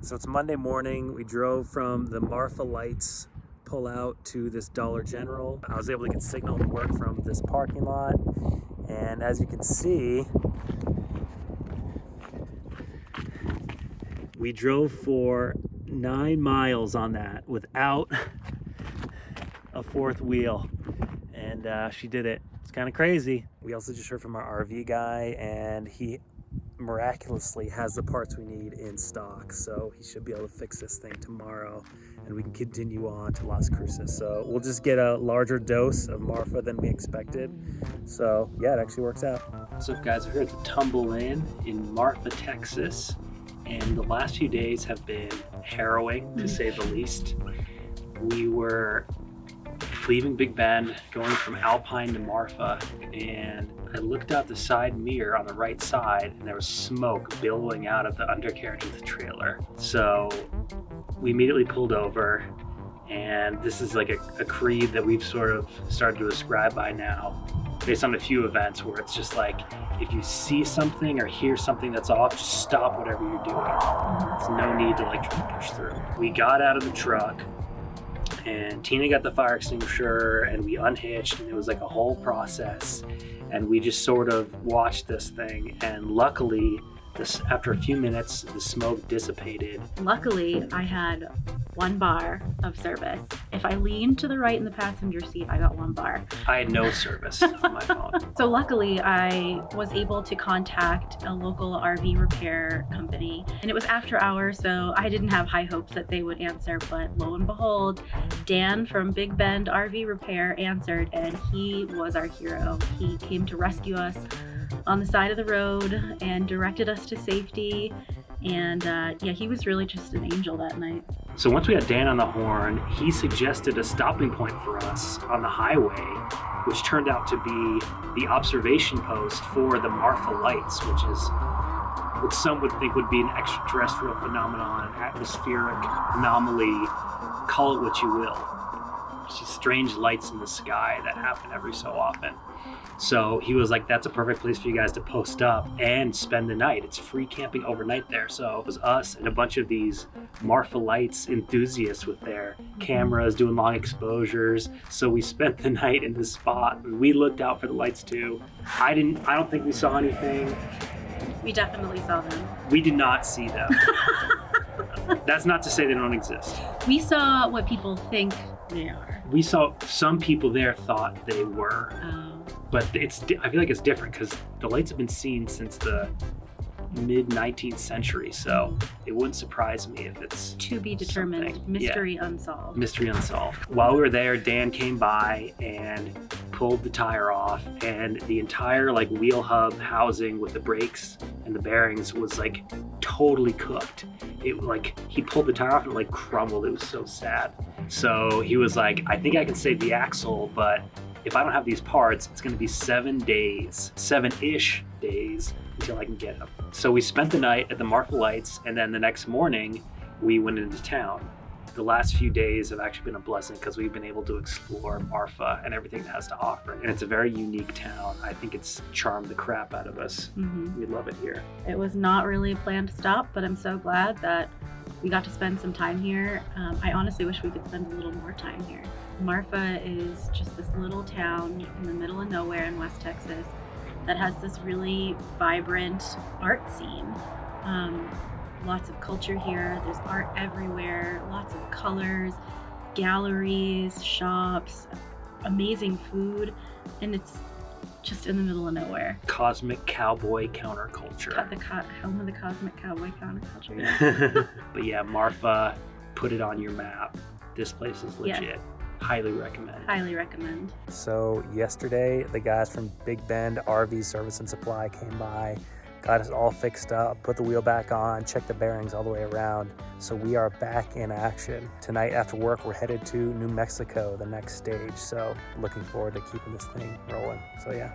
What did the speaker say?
So it's Monday morning. We drove from the Marfa Lights pull out to this Dollar General. I was able to get signal to work from this parking lot. And as you can see, we drove for 9 miles on that without a fourth wheel. And she did it. It's kind of crazy. We also just heard from our RV guy, and he miraculously has the parts we need in stock, so he should be able to fix this thing tomorrow and we can continue on to Las Cruces. So we'll just get a larger dose of Marfa than we expected. So yeah, it actually works out. What's up guys, we're here at the Tumble in Marfa, Texas, and the last few days have been harrowing to say the least. We were leaving Big Bend, going from Alpine to Marfa, and I looked out the side mirror on the right side and there was smoke billowing out of the undercarriage of the trailer. So we immediately pulled over, and this is like a creed that we've sort of started to ascribe by now based on a few events where it's just like, if you see something or hear something that's off, just stop whatever you're doing. There's no need to like try to push through. We got out of the truck, and Tina got the fire extinguisher and we unhitched, and it was like a whole process, and we just sort of watched this thing, and luckily after a few minutes the smoke dissipated. Luckily I had 1 bar of service. If I leaned to the right in the passenger seat, I got 1 bar. I had no service on my phone. So luckily I was able to contact a local RV repair company, and it was after hours, so I didn't have high hopes that they would answer, but lo and behold, Dan from Big Bend RV Repair answered, and he was our hero. He came to rescue us on the side of the road and directed us to safety, and yeah, he was really just an angel that night. So once we had Dan on the horn, he suggested a stopping point for us on the highway, which turned out to be the observation post for the Marfa Lights, which is what some would think would be an extraterrestrial phenomenon, an atmospheric anomaly, call it what you will. These strange lights in the sky that happen every so often. So he was like, that's a perfect place for you guys to post up and spend the night. It's free camping overnight there. So it was us and a bunch of these Marfa Lights enthusiasts with their cameras doing long exposures. So we spent the night in this spot, and we looked out for the lights too. I don't think we saw anything. We definitely saw them. We did not see them. That's not to say they don't exist. We saw what people think they are. We saw some people there thought they were. But I feel like it's different because the lights have been seen since the mid-19th century, so it wouldn't surprise me if it's to be determined. Something. Mystery unsolved. Mystery unsolved. While we were there, Dan came by and pulled the tire off, and the entire like wheel hub housing with the brakes and the bearings was like totally cooked. It like, he pulled the tire off and it like crumbled. It was so sad. So he was like, I think I can save the axle, but if I don't have these parts, it's gonna be 7 days, 7-ish days until I can get them. So we spent the night at the Marfa Lights, and then the next morning we went into town. The last few days have actually been a blessing because we've been able to explore Marfa and everything it has to offer. And it's a very unique town. I think it's charmed the crap out of us. We love it here. It was not really a planned stop, but I'm so glad that we got to spend some time here. I honestly wish we could spend a little more time here. Marfa is just this little town in the middle of nowhere in West Texas that has this really vibrant art scene. Lots of culture here. There's art everywhere, lots of colors, galleries, shops, amazing food, and it's just in the middle of nowhere. Cosmic cowboy counterculture. Home of the cosmic cowboy counterculture. Yeah. But yeah, Marfa, put it on your map. This place is legit. Yes. Highly recommend. Highly recommend. So yesterday, the guys from Big Bend RV Service and Supply came by, got us all fixed up, put the wheel back on, checked the bearings all the way around. So we are back in action. Tonight after work, we're headed to New Mexico, the next stage. So looking forward to keeping this thing rolling. So yeah.